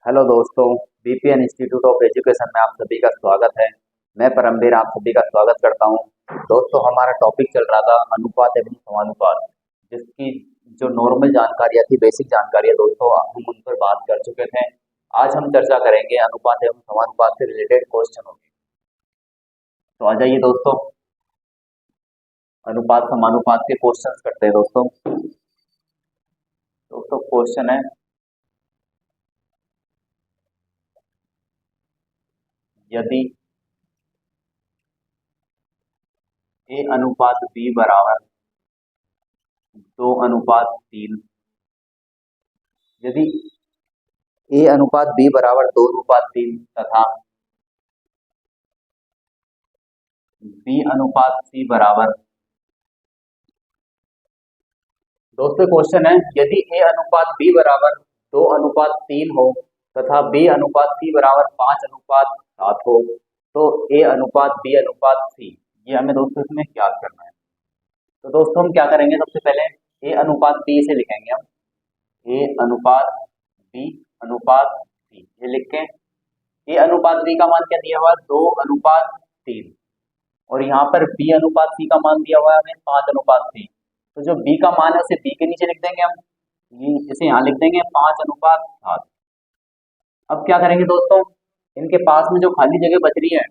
Hello दोस्तों। BPN institute of education में आप सभी का स्वागत है। मैं परमवीर आप सभी का स्वागत करता हूं। दोस्तों, हमारा टॉपिक चल रहा था अनुपात एवं समानुपात, जिसकी जो नॉर्मल जानकारियां थी, बेसिक जानकारियां दोस्तों, हम उन पर बात कर चुके थे। आज हम चर्चा करेंगे अनुपात एवं समानुपात से रिलेटेड क्वेश्चनों की। तो आ जाइए दोस्तों, अनुपात समानुपात के क्वेश्चंस करते हैं दोस्तों। दोस्तों क्वेश्चन है, यदि ए अनुपात बी बराबर 2:3, यदि ए अनुपात बी बराबर 2:3 तथा बी अनुपात सी बराबर, दोस्तों क्वेश्चन है, यदि ए अनुपात बी बराबर 2:3 हो तथा बी अनुपात सी बराबर 5:7 हो, तो ए अनुपात बी अनुपात सी, ये हमें दोस्तों इसमें याद करना है। तो दोस्तों हम क्या करेंगे, सबसे पहले ए अनुपात बी से लिखेंगे हम। ए अनुपात बी अनुपात सी, ये लिख के ए अनुपात बी का मान क्या दिया हुआ है, 2:3, और यहाँ पर बी अनुपात सी का मान दिया हुआ है हमें 5:3। तो जो बी का मान है उसे बी के नीचे लिख देंगे हम, इसे यहाँ लिख देंगे 5:7। अब क्या करेंगे दोस्तों, इनके पास में जो खाली जगह बच रही है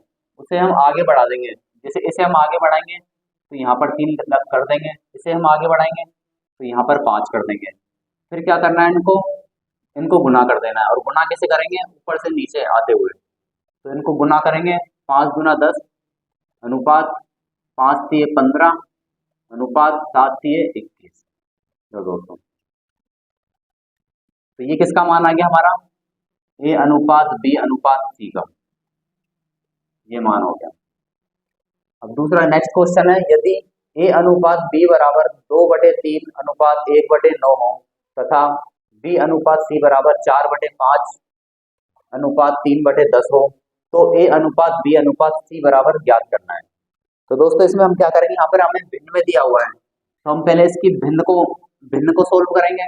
उसे हम आगे बढ़ा देंगे। जैसे इसे हम आगे बढ़ाएंगे तो यहाँ पर 3 कर देंगे, इसे हम आगे बढ़ाएंगे तो यहाँ पर 5 कर देंगे। फिर क्या करना है, इनको इनको गुना कर देना है। और गुना कैसे करेंगे, ऊपर से नीचे आते हुए। तो इनको गुना करेंगे, 5×10 अनुपात 5×3=15 अनुपात 7×3=21। तो दोस्तों, तो ये किसका मान आ गया हमारा, ए अनुपात बी अनुपात सी का, ये मान हो गया। अब दूसरा नेक्स्ट क्वेश्चन है, यदि ए अनुपात बी बराबर 2/3 अनुपात 1/9 हो तथा बी अनुपात सी बराबर 4/5 अनुपात 3/10 हो, तो ए अनुपात बी अनुपात सी बराबर ज्ञात करना है। तो दोस्तों इसमें हम क्या करेंगे, यहाँ पर हमें भिन्न में दिया हुआ है, तो हम पहले इसकी भिन्न को सोल्व करेंगे।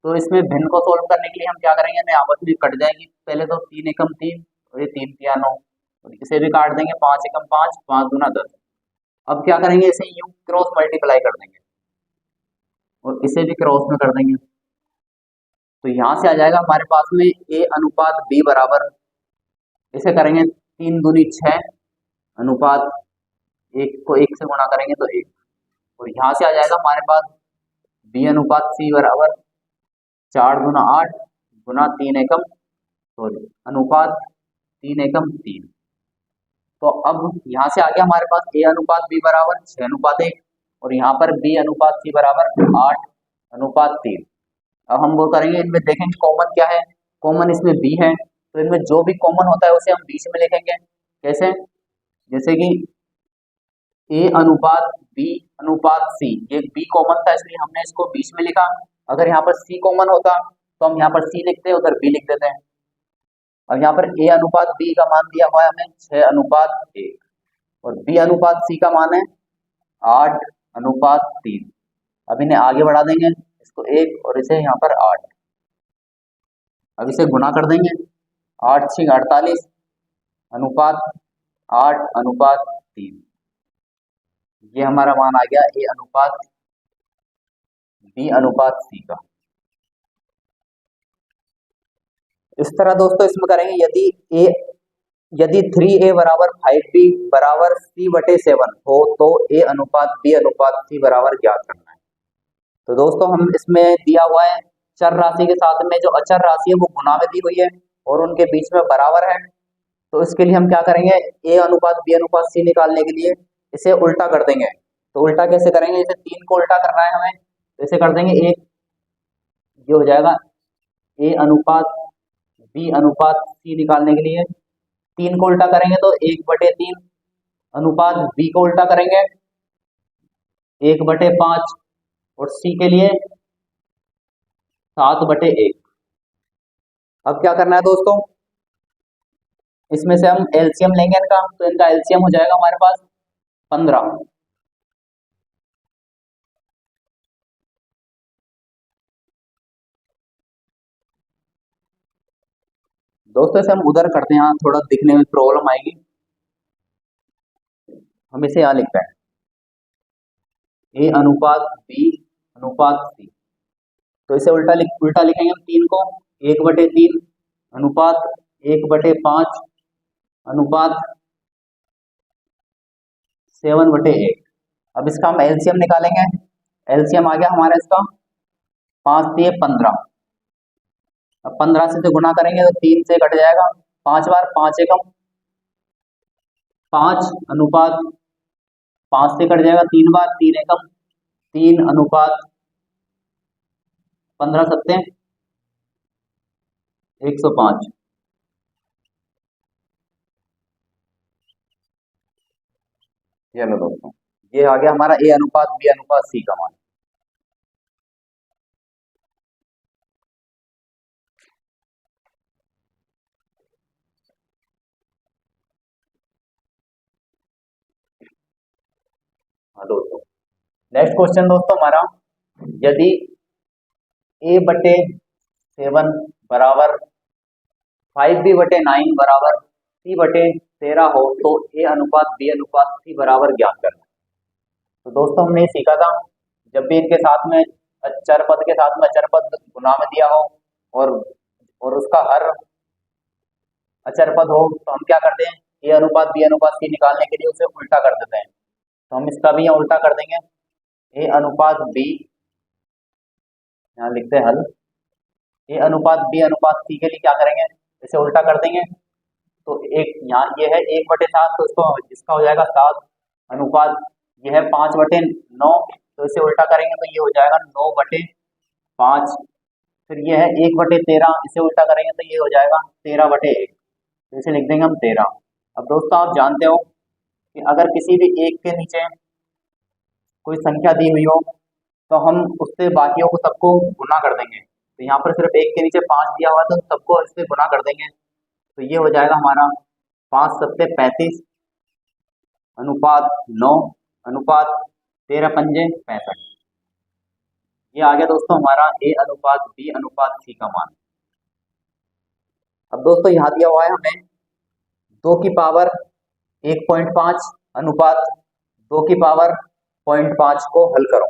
तो इसमें भिन्न को सोल्व करने के लिए हम क्या करेंगे, हमें आपस में कट जाएंगी। पहले तो 3×1=3 और ये 3×3=9, और इसे भी काट देंगे, 5×1=5, 5×2=10। अब क्या करेंगे, इसे यूं क्रॉस मल्टीप्लाई कर देंगे और इसे भी क्रॉस में कर देंगे। तो यहाँ से आ जाएगा हमारे पास में ए अनुपात बी बराबर, इसे करेंगे 3×2=6 अनुपात 1 को 1 से गुणा करेंगे तो 1। और यहाँ से आ जाएगा हमारे पास बी अनुपात सी बराबर 4×8 गुना 3 एकम, सॉरी अनुपात 3 एकम 3। तो अब यहाँ से आ गया हमारे पास ए अनुपात बी बराबर 6:1, और यहाँ पर बी अनुपात सी बराबर 8:3। अब हम वो करेंगे, इनमें देखेंगे कॉमन क्या है, कॉमन इसमें बी है, तो इनमें जो भी कॉमन होता है उसे हम बीच में लिखेंगे। कैसे, जैसे कि ए अनुपात बी अनुपात सी, ये बी कॉमन था इसलिए हमने इसको बीच में लिखा। अगर यहाँ पर सी कॉमन होता तो हम यहाँ पर सी लिखते, उधर बी लिख देते हैं। अब यहाँ पर ए अनुपात बी का मान दिया हुआ है हमें 6:1, और बी अनुपात सी का मान है 8:3। अब इन्हें आगे बढ़ा देंगे, इसको 1 और इसे यहाँ पर 8। अब इसे गुना कर देंगे, 8×6=48 अनुपात 8:3। ये हमारा मान आ गया ए अनुपात बी अनुपात सी का। इस तरह दोस्तों इसमें करेंगे, यदि 3a बराबर 5b बराबर c/7 हो तो ए अनुपात बी अनुपात सी बराबर ज्ञात करना है। तो दोस्तों हम इसमें दिया हुआ है चर राशि के साथ में जो अचर राशि है वो गुणा में दी हुई है और उनके बीच में बराबर है। तो इसके लिए हम क्या करेंगे, ए अनुपात बी अनुपात सी निकालने के लिए इसे उल्टा कर देंगे। तो उल्टा कैसे करेंगे, इसे 3 को उल्टा करना है हमें, तो इसे कर देंगे एक, ये हो जाएगा ए अनुपात बी अनुपात सी निकालने के लिए 3 को उल्टा करेंगे तो 1/3 अनुपात बी को उल्टा करेंगे 1/5, और सी के लिए 7/1। अब क्या करना है दोस्तों, इसमें से हम एलसीएम लेंगे इनका, तो इनका एलसीएम हो जाएगा हमारे पास 15। दोस्तों इसे हम उधर करते हैं, यहाँ थोड़ा दिखने में प्रॉब्लम आएगी। हम इसे यहाँ लिखते हैं ए अनुपात बी अनुपात सी। तो इसे उल्टा लिखेंगे हम 3 को, 1/3 अनुपात 1/5 अनुपात 7/8। अब इसका हम एलसीएम निकालेंगे। एलसीएम आ गया हमारा इसका 5 दिए 15। अब 15 से गुना करेंगे तो 3 से कट जाएगा, 5 बार 5 एकम 5 अनुपात 5 से कट जाएगा 3 बार 3 एकम 3 अनुपात 15 सत्ते 105। चलो दोस्तों, ये आ गया हमारा ए अनुपात बी अनुपात सी का मान। हाँ दोस्तों, नेक्स्ट क्वेश्चन दोस्तों हमारा, यदि a/7 बराबर 5b/9 बराबर c/13 हो तो a अनुपात b अनुपात c बराबर ज्ञात करना। तो दोस्तों हमने सीखा था, जब भी इनके साथ में चर पद के साथ में अचर पद गुना में दिया हो और उसका हर अचर पद हो तो हम क्या करते हैं, ए अनुपात बी अनुपात सी निकालने के लिए उसे उल्टा कर देते हैं। तो हम इसका भी यहाँ उल्टा कर देंगे, ए अनुपात बी, यहाँ लिखते हैं हल, ए अनुपात बी अनुपात सी के लिए क्या करेंगे, इसे उल्टा कर देंगे। तो एक यहाँ ये है 1/7, तो इसको इसका हो जाएगा 7 अनुपात ये है 5/9, तो इसे उल्टा करेंगे तो ये हो जाएगा 9/5। फिर ये है 1/13, इसे उल्टा करेंगे तो ये हो जाएगा 13/1, तो इसे लिख देंगे हम 13। अब दोस्तों आप जानते हो कि अगर किसी भी एक के नीचे कोई संख्या दी हुई हो तो हम उससे बाकियों को सबको गुना कर देंगे। तो यहाँ पर सिर्फ एक के नीचे 5 दिया हुआ है तो सबको इससे गुना कर देंगे, तो ये हो जाएगा हमारा 5 सत्ते 35 अनुपात 9 अनुपात 13 पंजे 65। ये आ गया दोस्तों हमारा ए अनुपात बी अनुपात सी का मान। अब दोस्तों यहाँ दिया हुआ है हमें 2 की पावर 1.5 अनुपात 2 की पावर 0.5 को हल करो।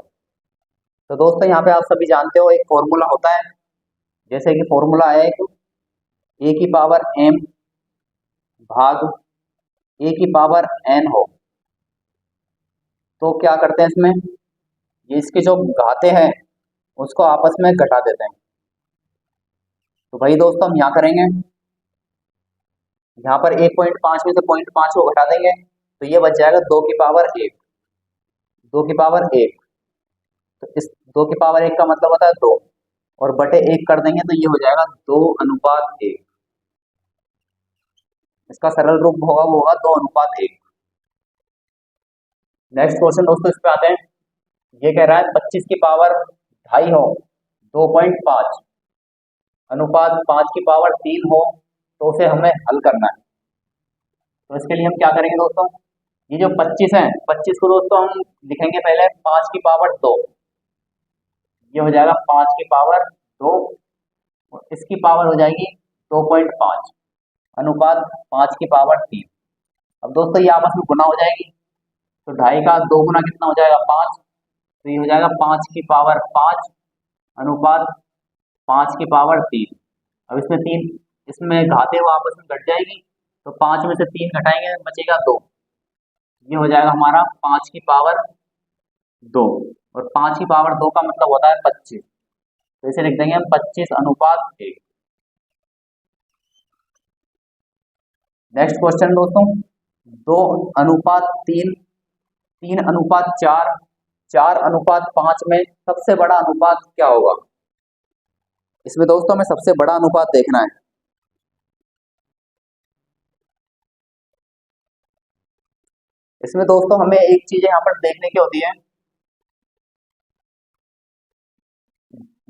तो दोस्तों यहाँ पे आप सभी जानते हो एक फॉर्मूला होता है, जैसे कि फॉर्मूला है एक ए की पावर m भाग ए की पावर n हो, तो क्या करते हैं इसमें, ये इसके जो घाते हैं उसको आपस में घटा देते हैं। तो भाई दोस्तों हम यहाँ करेंगे, यहाँ पर 1.5 में से 0.5 को घटा देंगे तो ये बच जाएगा 2 की पावर 1, 2 की पावर 1। तो इस 2 की पावर 1 का मतलब होता है 2, और बटे 1 कर देंगे तो ये हो जाएगा 2 अनुपात 1। इसका सरल रूप होगा वो होगा 2 अनुपात 1। नेक्स्ट क्वेश्चन दोस्तों इस पे आते हैं, ये कह रहा है 25 की पावर 2.5 हो 2.5 अनुपात 5 की पावर 3 हो तो उसे हमें हल करना है। तो इसके लिए हम क्या करेंगे दोस्तों, ये जो 25 है 25 को दोस्तों हम लिखेंगे पहले 5 की पावर 2, ये हो जाएगा 5 की पावर 2 और इसकी पावर हो जाएगी 2.5 अनुपात 5 की पावर 3। अब दोस्तों ये आपस में गुना हो जाएगी, तो 2.5 का 2 गुना कितना हो जाएगा 5, तो ये हो जाएगा 5 की पावर 5 अनुपात 5 की पावर 3। अब इसमें 3 इसमें घाते हुए आपस में घट जाएगी, तो 5 में से 3 घटाएंगे बचेगा 2, ये हो जाएगा हमारा 5 की पावर 2, और 5 की पावर 2 का मतलब होता है 25, तो इसे लिख देंगे हम 25 अनुपात 1। नेक्स्ट क्वेश्चन दोस्तों, 2 अनुपात 3 3 अनुपात 4 4 अनुपात 5 में सबसे बड़ा अनुपात क्या होगा। इसमें दोस्तों हमें सबसे बड़ा अनुपात देखना है। इसमें दोस्तों हमें एक चीज यहाँ पर देखने की होती है,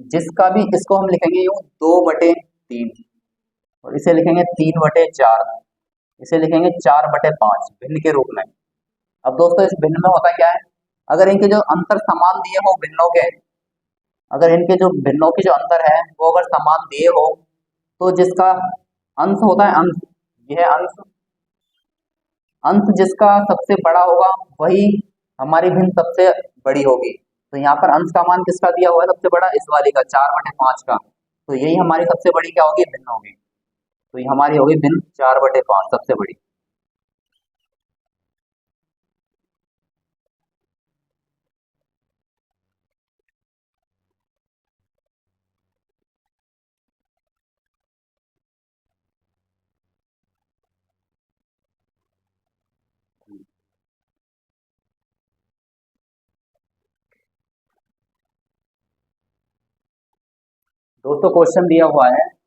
जिसका भी इसको हम लिखेंगे यूं 2/3 और इसे लिखेंगे 3/4, इसे लिखेंगे 4/5 भिन्न के रूप में। अब दोस्तों इस भिन्न में होता क्या है, अगर इनके जो अंतर समान दिए हो भिन्नों के, अगर इनके जो भिन्नों की जो अंतर है वो अगर समान दिए हो तो जिसका अंश होता है अंश, यह है अंश। अंश जिसका सबसे बड़ा होगा वही हमारी भिन्न सबसे बड़ी होगी। तो यहाँ पर अंश का मान किसका दिया हुआ है सबसे बड़ा, इस वाले का 4/5 का। तो यही हमारी सबसे बड़ी क्या होगी, भिन्न होगी। तो ये हमारी होगी भिन्न 4/5 सबसे बड़ी। दोस्तों क्वेश्चन दिया हुआ है,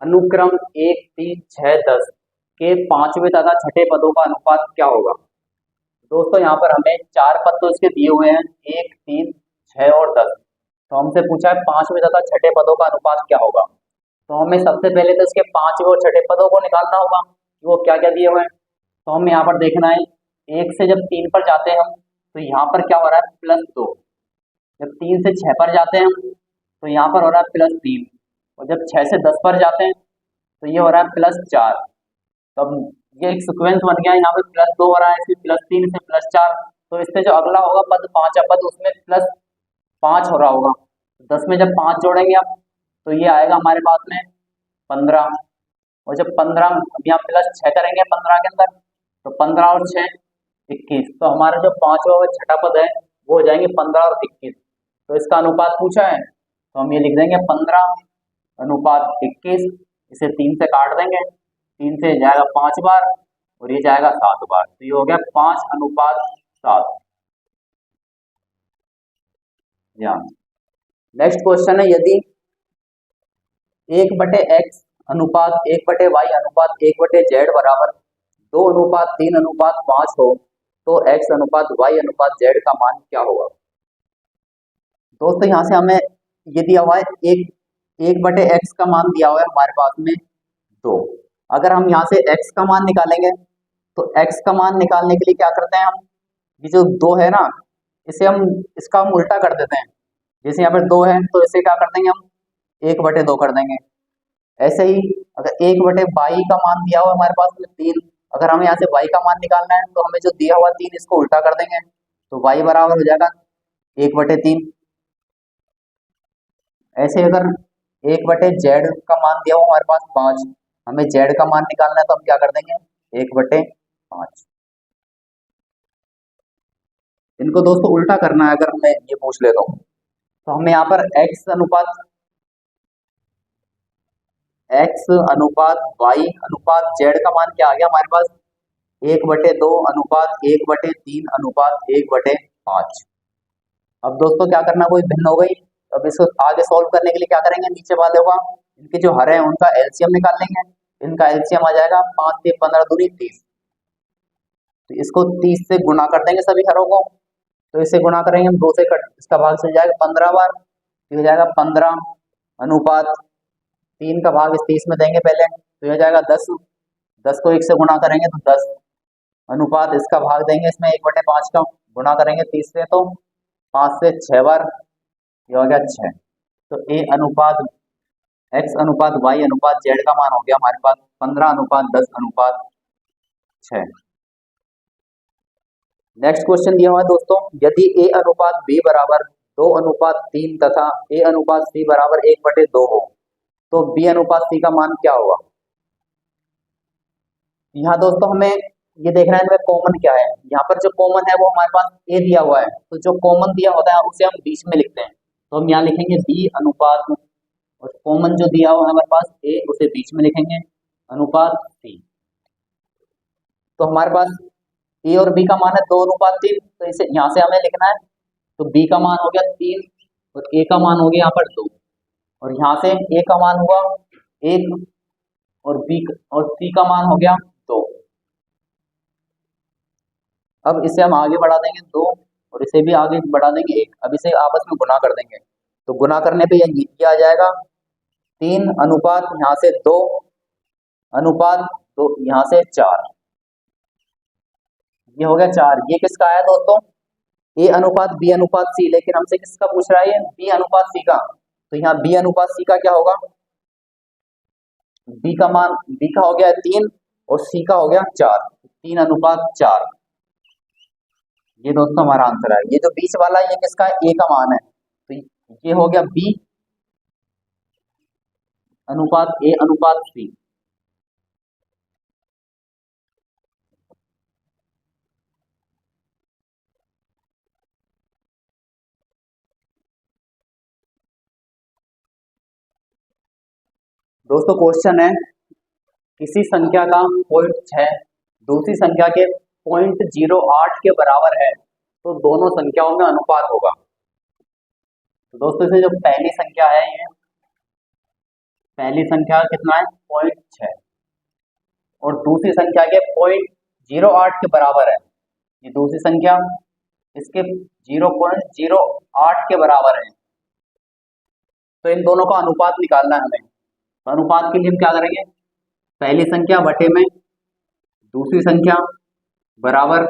अनुक्रम 1, 3, 6, 10 के पांचवें तथा छठे पदों का अनुपात क्या होगा। दोस्तों यहाँ पर हमें चार पद तो इसके दिए हुए हैं, 1, 3, 6 और 10। तो हमसे पूछा है पांचवें तथा छठे पदों का अनुपात क्या होगा। तो हमें सबसे पहले तो इसके पांचवें और छठे पदों को निकालना होगा कि वो क्या क्या दिए हुए हैं। तो हमें यहाँ पर देखना है, एक से जब 3 पर जाते हैं हम, तो यहाँ पर क्या हो रहा है, +2। जब 3 से 6 पर जाते हैं हम, तो यहाँ पर हो रहा है +3। और जब 6 से 10 पर जाते हैं तो ये हो रहा है +4। तब ये एक सीक्वेंस बन गया, यहाँ पे +2 हो रहा है, इसमें +3, इसमें +4। तो इससे जो अगला होगा पद, पांचवा पद, उसमें +5 हो रहा होगा। 10 में जब 5 जोड़ेंगे आप, तो ये आएगा हमारे पास में 15। और जब 15, अब यहाँ +6 करेंगे 15 के अंदर, तो 15 और 6 21। तो हमारा जो पांचवा और छठा पद है वो हो जाएंगे 15 और 21। तो इसका अनुपात पूछा है, तो हम ये लिख देंगे 15/21। इसे 3 से काट देंगे, 3 से जाएगा 5 बार और ये जाएगा 7 बार। तो ये हो गया 5:7। ध्यान। नेक्स्ट क्वेश्चन है, यदि 1/x अनुपात 1/y अनुपात 1/z बराबर 2:3:5 हो, तो x अनुपात y अनुपात z का मान क्या होगा। दोस्तों यहाँ से हमें ये दिया हुआ है, 1/x का मान दिया हुआ है हमारे पास में 2। अगर हम यहाँ से x का मान निकालेंगे, तो x का मान निकालने के लिए क्या करते हैं हम, ये जो 2 है ना, इसे हम, इसका हम उल्टा कर देते हैं। जैसे यहाँ पर 2 है तो इसे क्या कर देंगे हम, 1/2 कर देंगे। ऐसे ही अगर 1/y का मान दिया हुआ है हमारे पास में 3, अगर हमें यहाँ से y का मान निकालना है, तो हमें जो दिया हुआ 3 इसको उल्टा कर देंगे, तो y बराबर हो जाएगा 1/3। ऐसे अगर 1/z का मान दिया हुआ हमारे पास 5, हमें z का मान निकालना है, तो हम क्या कर देंगे, 1/5। इनको दोस्तों उल्टा करना है, अगर हमें ये पूछ ले तो हमें यहाँ पर x अनुपात y अनुपात z का मान क्या आ गया हमारे पास, 1/2 अनुपात 1/3 अनुपात 1/5। अब दोस्तों क्या करना, कोई भिन्न हो गई। अब इसको आगे सॉल्व करने के लिए क्या करेंगे, नीचे वाले होगा, इनके जो हर है उनका एलसीएम निकाल लेंगे। इनका एलसीएम आ जाएगा 5 से 15 दूनी 30। तो इसको 30 से गुना कर देंगे सभी हरों को। तो इससे गुणा करेंगे हम, 2 से कट, इसका भाग चल जाएगा 15 बार। तो हो जाएगा 15 अनुपात 3 का भाग इस 30 में देंगे पहले, तो हो जाएगा 10। 10 को 1 से गुणा करेंगे तो 10 अनुपात इसका भाग देंगे इसमें 1/5 का, गुणा करेंगे 30 से, तो 5 से 6 बार, ये हो गया 6। तो ए अनुपात x अनुपात y अनुपात z का मान हो गया हमारे पास 15:10:6। नेक्स्ट क्वेश्चन दिया हुआ है दोस्तों, यदि a अनुपात b बराबर 2:3 तथा a अनुपात c बराबर 1/2 हो, तो b अनुपात c का मान क्या होगा। यहाँ दोस्तों हमें ये देखना है इनमें कॉमन क्या है। यहाँ पर जो कॉमन है वो हमारे पास a दिया हुआ है, तो जो कॉमन दिया होता है उसे हम बीच में लिखते हैं। तो हम यहाँ लिखेंगे b अनुपात, और कॉमन जो दिया हुआ है हमारे पास a, उसे बीच में लिखेंगे अनुपात c। तो हमारे पास ए और बी का मान है 2:3, तो इसे यहाँ से हमें लिखना है, तो बी का मान हो गया 3 और ए का मान हो गया यहाँ पर 2, और यहाँ से ए का मान हुआ 1 और बी और सी का मान हो गया 2। अब इसे हम आगे बढ़ा देंगे 2 और इसे भी आगे बढ़ा देंगे 1। अब इसे आपस में गुना कर देंगे, तो गुना करने पे ये आ जाएगा 3 अनुपात यहाँ से 2 अनुपात 2 यहाँ से 4, ये हो गया 4। ये किसका आया दोस्तों, ए अनुपात बी अनुपात सी, लेकिन हमसे किसका पूछ रहा है, ये बी अनुपात सी का। तो यहाँ बी अनुपात सी का क्या होगा, बी का मान, बी का हो गया 3 और सी का हो गया 4, 3:4। ये दोस्तों हमारा आंसर है। ये जो बीच वाला है ये किसका है, ए का मान है, तो ये हो गया बी अनुपात ए अनुपात सी। दोस्तों क्वेश्चन है, किसी संख्या का 0.6 दूसरी संख्या के 0.08 के बराबर है तो दोनों संख्याओं में अनुपात होगा। तो दोस्तों इसमें जो पहली संख्या है, ये पहली संख्या कितना है 0.6 और दूसरी संख्या के 0.08 के बराबर है। ये दूसरी संख्या इसके 0.08 के बराबर है, तो इन दोनों का अनुपात निकालना है हमें। तो अनुपात के लिए हम क्या करेंगे, पहली संख्या बटे में दूसरी संख्या बराबर,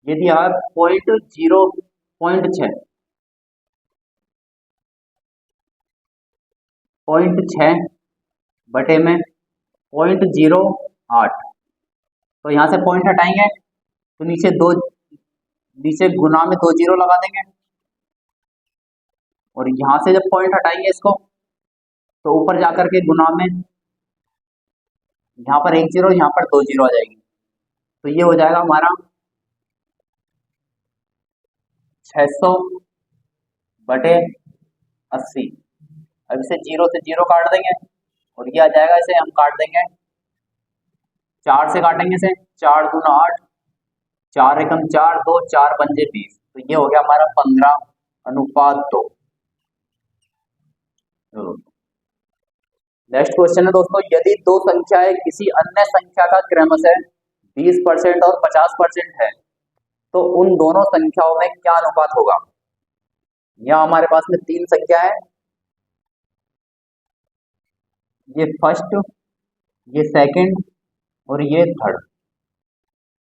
ये दिया है 0.6 बटे में 0.08। तो यहाँ से पॉइंट हटाएंगे तो नीचे गुना में 2 जीरो लगा देंगे, और यहाँ से जब पॉइंट हटाएंगे इसको तो ऊपर जाकर के गुना में यहाँ पर 1 जीरो, यहाँ पर 2 जीरो आ जाएगी। तो ये हो जाएगा हमारा 600 बटे 80। अब इसे 0 से 0 काट देंगे और ये आ जाएगा, इसे हम काट देंगे 4 से, काटेंगे इसे 4 दूना 8, 4 एकम 4, 2 4 पंजे 20। तो ये हो गया हमारा 15:2। नेक्स्ट क्वेश्चन है दोस्तों, यदि दो संख्याएं किसी अन्य संख्या का क्रमशः 20% और 50% है तो उन दोनों संख्याओं में क्या अनुपात होगा। यहाँ हमारे पास में 3 संख्या है, ये फर्स्ट, ये सेकंड और ये थर्ड।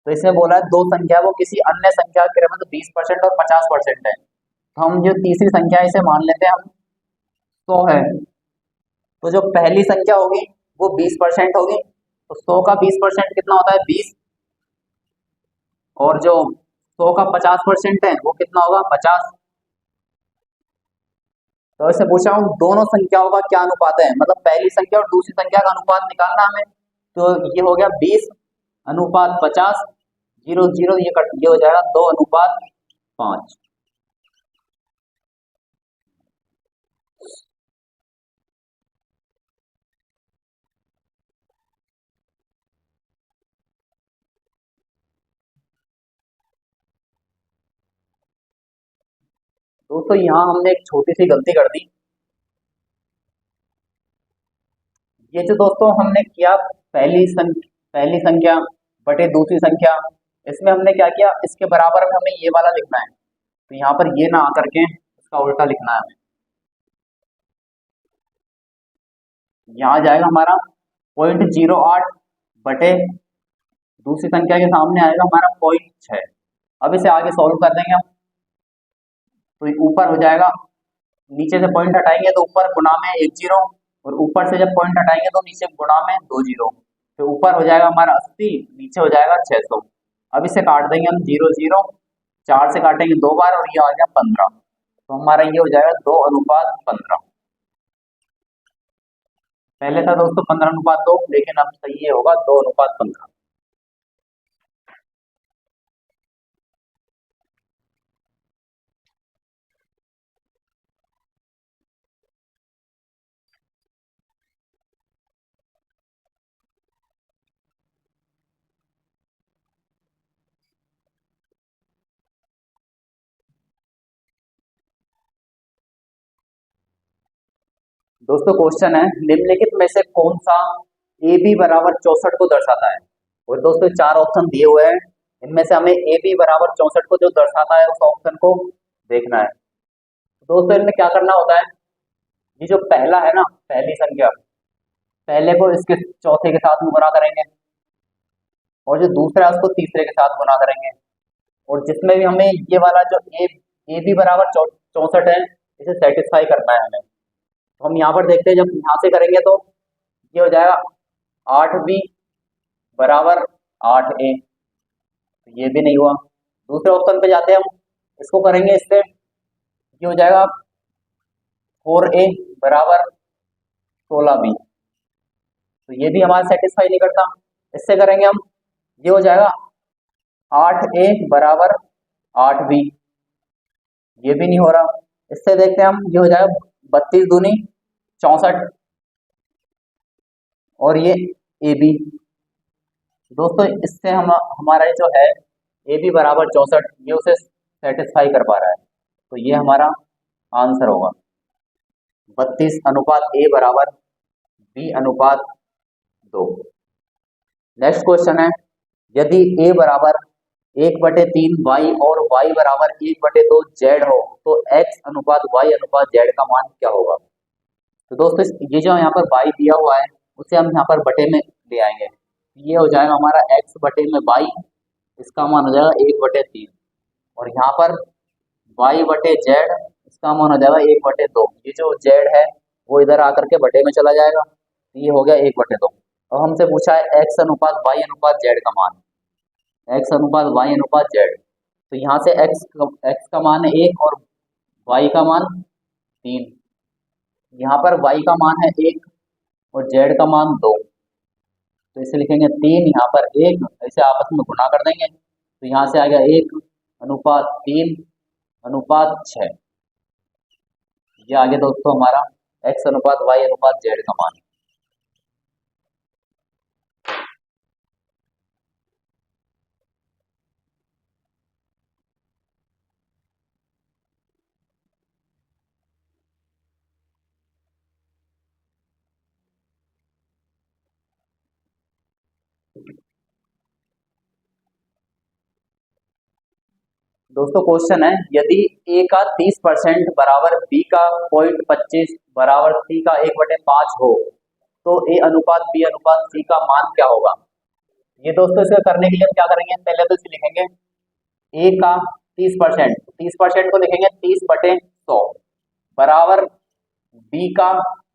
तो इसमें बोला है दो संख्या वो किसी अन्य संख्या के क्रमशः 20% और 50% है। तो हम जो तीसरी संख्या है इसे मान लेते हैं हम 100 है। तो जो पहली संख्या होगी वो 20% होगी, तो 100 का 20% कितना होता है 20, और जो 100 का 50% है वो कितना होगा 50। तो इससे पूछा हूँ दोनों संख्याओं का क्या अनुपात है, मतलब पहली संख्या और दूसरी संख्या का अनुपात निकालना हमें। तो ये हो गया 20:50, 0 0 ये हो जाएगा 2:5। दोस्तों यहाँ हमने एक छोटी सी गलती कर दी। ये जो दोस्तों हमने किया पहली संख्या बटे दूसरी संख्या, इसमें हमने क्या किया, इसके बराबर में हमें ये वाला लिखना है, तो यहाँ पर ये ना आकर के इसका उल्टा लिखना है हमें। यहाँ जाएगा हमारा 0.08 बटे दूसरी संख्या के सामने आएगा हमारा 0.6। अब इसे आगे सॉल्व कर देंगे हम, तो ऊपर हो जाएगा, नीचे से पॉइंट हटाएंगे तो ऊपर गुना में 1 जीरो, और ऊपर से जब पॉइंट हटाएंगे तो नीचे गुना में 2 जीरो। तो ऊपर हो जाएगा हमारा 80, नीचे हो जाएगा 600। अब इसे काट देंगे हम 0 0, 4 से काटेंगे 2 बार और ये आ गया 15। तो हमारा ये हो जाएगा 2:15। पहले था दोस्तों 15:2, लेकिन अब सही ये होगा 2:15। दोस्तों क्वेश्चन है, निम्नलिखित में से कौन सा ए बी बराबर 64 को दर्शाता है। और दोस्तों 4 ऑप्शन दिए हुए हैं, इनमें से हमें ए बी बराबर 64 को जो दर्शाता है उस ऑप्शन को देखना है। तो दोस्तों इनमें क्या करना होता है, ये जो पहला है ना, पहली संख्या, पहले को इसके चौथे के साथ में गुना करेंगे, और जो दूसरा है उसको तीसरे के साथ गुना करेंगे, और जिसमें भी हमें ये वाला जो ए बी बराबर 64 है इसे सेटिस्फाई करना है हमें। तो हम यहाँ पर देखते हैं, जब यहाँ से करेंगे तो ये हो जाएगा 8b बराबर 8a, तो ये भी नहीं हुआ। दूसरे ऑप्शन पे जाते हैं हम, इसको करेंगे इससे, ये हो जाएगा 4a बराबर 16b, तो ये भी हमारा सेटिस्फाई नहीं करता। इससे करेंगे हम, ये हो जाएगा 8a बराबर 8b, ये भी नहीं हो रहा। इससे देखते हैं हम, ये हो जाएगा 32 दूनी 64, और ये ए बी। दोस्तों इससे हम हमारा जो है ए बी बराबर 64, ये उसे सेटिस्फाई कर पा रहा है, तो ये हमारा आंसर होगा 32 अनुपात ए बराबर बी अनुपात 2। नेक्स्ट क्वेश्चन है, यदि ए बराबर 1/3 वाई और वाई बराबर 1/2 जेड हो, तो एक्स अनुपात वाई अनुपात जेड का मान क्या होगा। तो दोस्तों ये जो यहाँ पर वाई दिया हुआ है उसे हम यहाँ पर बटे में ले आएंगे, ये हो जाएगा हमारा एक्स बटे में वाई, इसका मान हो जाएगा 1/3, और यहाँ पर वाई बटे जेड, इसका मान हो जाएगा 1/2। ये जो जेड है वो इधर आकर के बटे में चला जाएगा, ये हो गया 1/2। अब हमसे पूछा है एक्स अनुपात वाई अनुपात जेड का मान, एक्स अनुपात वाई अनुपात जेड, तो यहाँ से एक्स का मान है 1 और वाई का मान 3, यहाँ पर वाई का मान है 1 और जेड का मान 2, तो इसे लिखेंगे 3, यहाँ पर 1, ऐसे आपस में गुणा कर देंगे, तो यहाँ से आ गया 1/3 अनुपात 6, ये आ गया दोस्तों हमारा एक्स अनुपात वाई अनुपात जेड का मान। दोस्तों क्वेश्चन है, यदि ए का 30% बराबर बी का 0.25 बराबर सी का 1/5 हो, तो ए अनुपात बी अनुपात सी का मान क्या होगा। ये दोस्तों इसे करने के लिए हम क्या करेंगे, पहले तो इसे लिखेंगे ए का 30% को लिखेंगे 30/100 बराबर बी का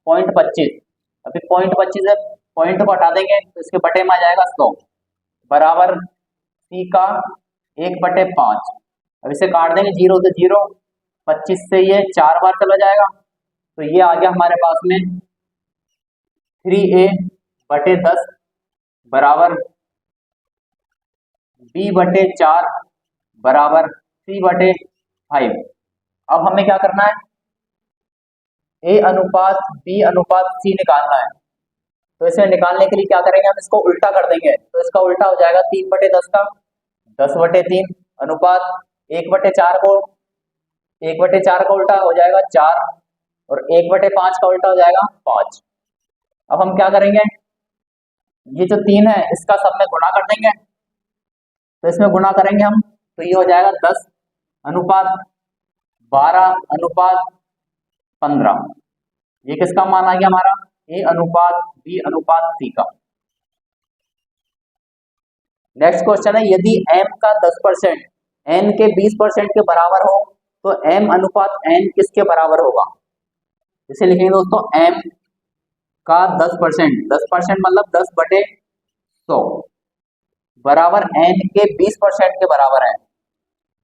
0.25, अभी 0.25 है, पॉइंट को हटा देंगे तो इसके बटे में आ जाएगा 100 बराबर सी का 1/5। अब इसे काट देंगे, 0 से 0, 25 से ये 4 बार चला जाएगा, तो ये आ गया हमारे पास में 3a/10 बराबर b/4 बराबर c/5। अब हमें क्या करना है, ए अनुपात बी अनुपात सी निकालना है, तो इसे निकालने के लिए क्या करेंगे, हम इसको उल्टा कर देंगे, तो इसका उल्टा हो जाएगा 3/10 का 10/3 अनुपात 1/4 को 1/4 का उल्टा हो जाएगा 4, और 1/5 का उल्टा हो जाएगा 5। अब हम क्या करेंगे, ये जो 3 है इसका सब में गुणा कर देंगे, तो इसमें गुणा करेंगे हम, तो ये हो जाएगा 10/12/15, ये किसका मान आ गया हमारा, ए अनुपात बी अनुपात सी का। नेक्स्ट क्वेश्चन है, यदि m का 10% n के 20% के बराबर हो, तो m अनुपात n किसके बराबर होगा। इसे लिखेंगे दोस्तों m का 10%, 10% मतलब 10/100 बराबर n के 20% के बराबर है,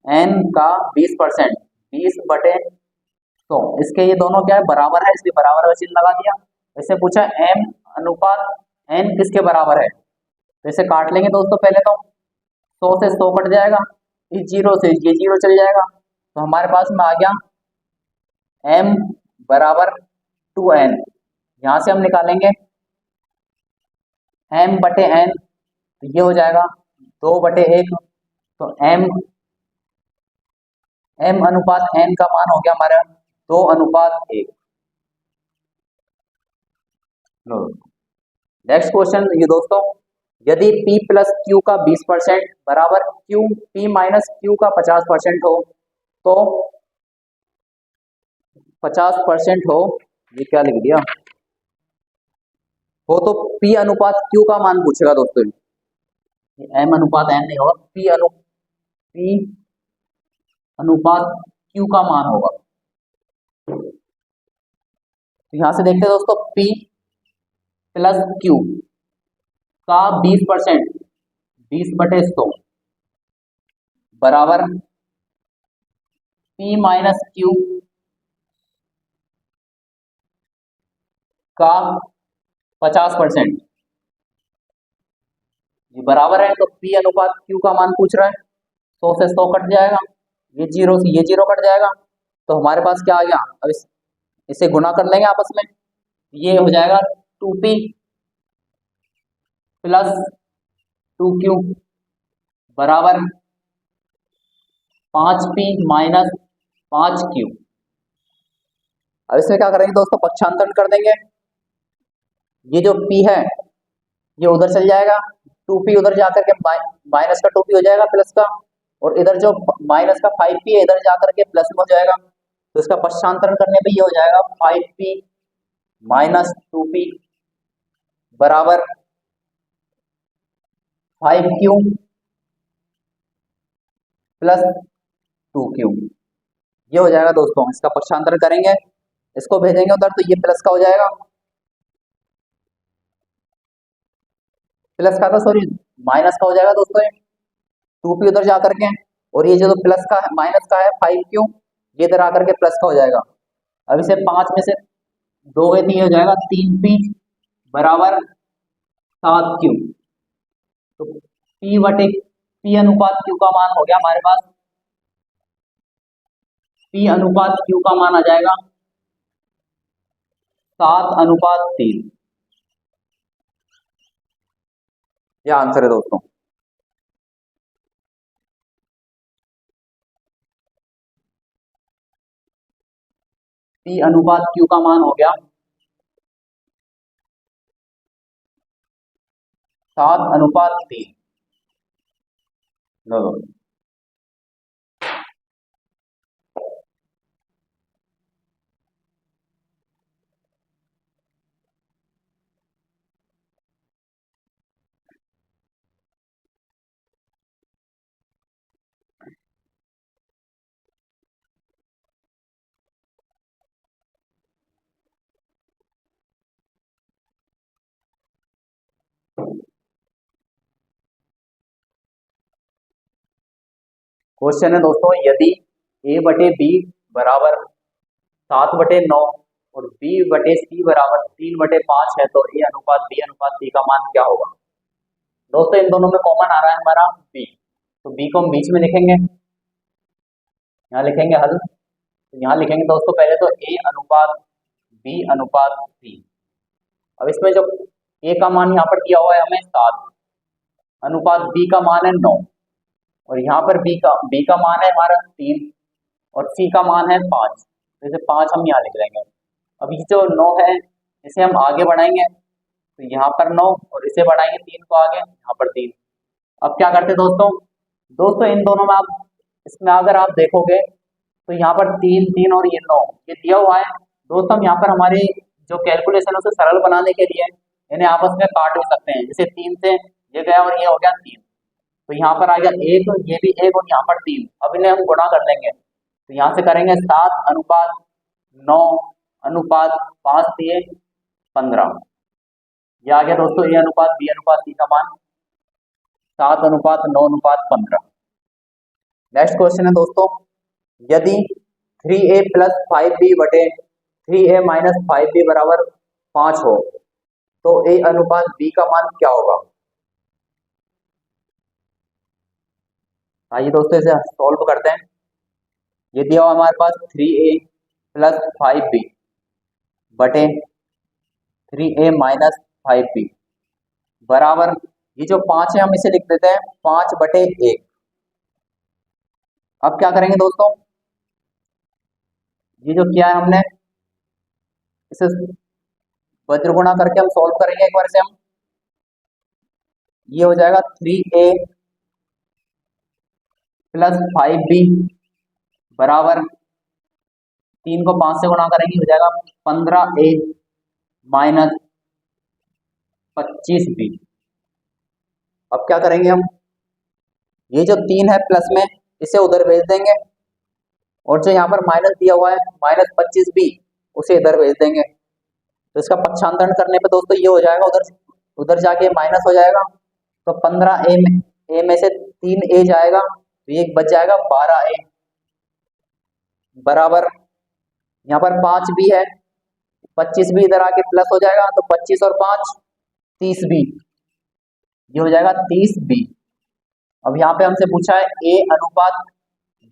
n का 20% 20/100, इसके ये दोनों क्या है, बराबर है, इसलिए बराबर का चिन्ह लगा दिया। इससे पूछा m अनुपात n किसके बराबर है, तो इसे काट लेंगे दोस्तों, पहले तो 100 से 100 कट जाएगा, इस 0 से ये 0 चल जाएगा, तो हमारे पास में आ गया m बराबर 2n, यहाँ से हम निकालेंगे m/n, तो ये हो जाएगा 2/1, तो m अनुपात n का मान हो गया हमारा 2:1। नेक्स्ट क्वेश्चन ये दोस्तों, यदि p प्लस क्यू का 20% बराबर q p माइनस क्यू का 50% हो, तो 50% हो, ये क्या लिख दिया हो, तो p अनुपात q का मान पूछेगा दोस्तों, m अनुपात n नहीं होगा, p अनुपात q का मान होगा। तो यहां से देखते हैं दोस्तों, p प्लस क्यू का 20%, 20/100 बराबर पी माइनस क्यू का 50%। ये बराबर है, तो पी अनुपात क्यू का मान पूछ रहा है। 100 से 100 कट जाएगा, ये जीरो से ये जीरो कट जाएगा, तो हमारे पास क्या आ गया। अब इसे गुना कर लेंगे आपस में, ये हो जाएगा 2p प्लस 2q बराबर 5p माइनस 5q। अब इसमें क्या करेंगे दोस्तों, पक्षांतरण कर देंगे। ये जो p है ये उधर चल जाएगा, 2p उधर जाकर के माइनस का 2p हो जाएगा प्लस का, और इधर जो माइनस का 5p है इधर जाकर के प्लस में हो जाएगा। तो इसका पक्षांतरण करने पे ये हो जाएगा 5p माइनस 2p बराबर 5q प्लस 2q। ये हो जाएगा दोस्तों, इसका पक्षांतरण करेंगे, इसको भेजेंगे उधर तो ये प्लस का हो जाएगा, प्लस का था सॉरी माइनस का हो जाएगा दोस्तों, ये 2p उधर जाकर के, और ये जो प्लस का है माइनस का है 5q, ये इधर आकर के प्लस का हो जाएगा। अब इसे 5 में से 2 गए तो ये हो जाएगा 3p बराबर 7q। तो p अनुपात q का मान हो गया हमारे पास, p अनुपात q का मान आ जाएगा 7:3। यह आंसर है दोस्तों। p अनुपात q का मान हो गया 7:3। लो लो। क्वेश्चन है दोस्तों, यदि a/b बराबर 7/9 और b/c बराबर 3/5 है तो a अनुपात b अनुपात c का मान क्या होगा। दोस्तों इन दोनों में कॉमन आ रहा है हमारा b, तो b को हम बीच में लिखेंगे, यहाँ लिखेंगे हल, तो यहाँ लिखेंगे दोस्तों पहले तो a अनुपात b अनुपात c। अब इसमें जो a का मान यहाँ पर दिया हुआ है हमें 7, अनुपात b का मान है 9, और यहाँ पर b का मान है हमारा 3 और c का मान है 5, जैसे 5 हम यहाँ लिख लेंगे। अब ये जो 9 है इसे हम आगे बढ़ाएंगे, तो यहाँ पर 9 और इसे बढ़ाएंगे 3 को आगे, यहाँ पर 3। अब क्या करते दोस्तों, दोस्तों इन दोनों में आप इसमें अगर आप देखोगे तो यहाँ पर 3 3 और ये 9 ये दिया हुआ है दोस्तों। हम यहाँ पर हमारे जो कैलकुलेशन है उसे सरल बनाने के लिए इन्हें आपस में काट भी सकते हैं, जैसे 3 से ये गया और ये हो गया 3, तो यहाँ पर आ गया 1, ये भी 1 और यहाँ पर 3। अब इन्हें हम गुणा कर लेंगे, तो यहाँ से करेंगे 7:9 अनुपात 5 दिए 15। ये आ गया दोस्तों a अनुपात b अनुपात c का मान 7:9:15। नेक्स्ट क्वेश्चन है दोस्तों, यदि 3a प्लस 5b बटे 3a माइनस 5b बराबर 5 हो तो a अनुपात b का मान क्या होगा। आइए दोस्तों इसे सॉल्व करते हैं। ये दिया हुआ हमारे पास 3a प्लस 5b बटे 3a माइनस 5b बराबर, ये जो 5 है हम इसे लिख देते हैं 5/1। अब क्या करेंगे दोस्तों, ये जो किया है हमने इसे वज्र गुणा करके हम सॉल्व करेंगे एक बार से हम। ये हो जाएगा 3a प्लस 5b बराबर 3 को 5 से गुणा करेंगे हो जाएगा 15a माइनस 25b। अब क्या करेंगे हम, ये जो 3 है प्लस में इसे उधर भेज देंगे, और जो यहाँ पर माइनस दिया हुआ है माइनस 25b उसे इधर भेज देंगे। तो इसका पक्षांतरण करने पे दोस्तों ये हो जाएगा, उधर उधर जाके माइनस हो जाएगा, तो 15 ए में से 3 ए जाएगा, तो ये बच जाएगा 12 ए, बराबर यहाँ पर 5 बी है, 25 भी इधर आके प्लस हो जाएगा, तो 25 और 5 30 बी, ये हो जाएगा 30 बी। अब यहाँ पे हमसे पूछा है ए अनुपात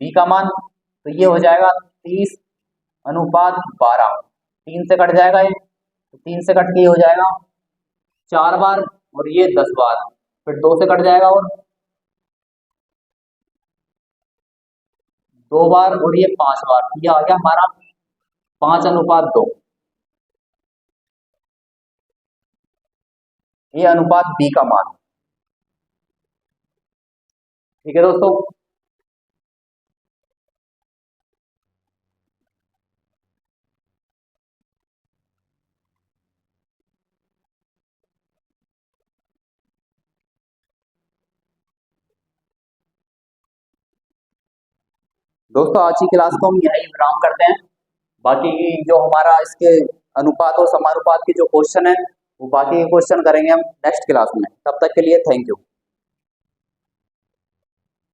बी का मान, तो ये हो जाएगा 30:12, 3 से कट जाएगा ये, तो 3 से कट के ये हो जाएगा 4 बार, और ये 10 बार, फिर 2 से कट जाएगा और 2 बार, और ये 5 बार, ये आ गया हमारा 5:2, ये अनुपात बी का मान। ठीक है दोस्तों, आज की क्लास को हम यही विराम करते हैं। बाकी जो हमारा इसके अनुपात और समानुपात के जो क्वेश्चन है, वो बाकी के क्वेश्चन करेंगे हम नेक्स्ट क्लास में। तब तक के लिए थैंक यू।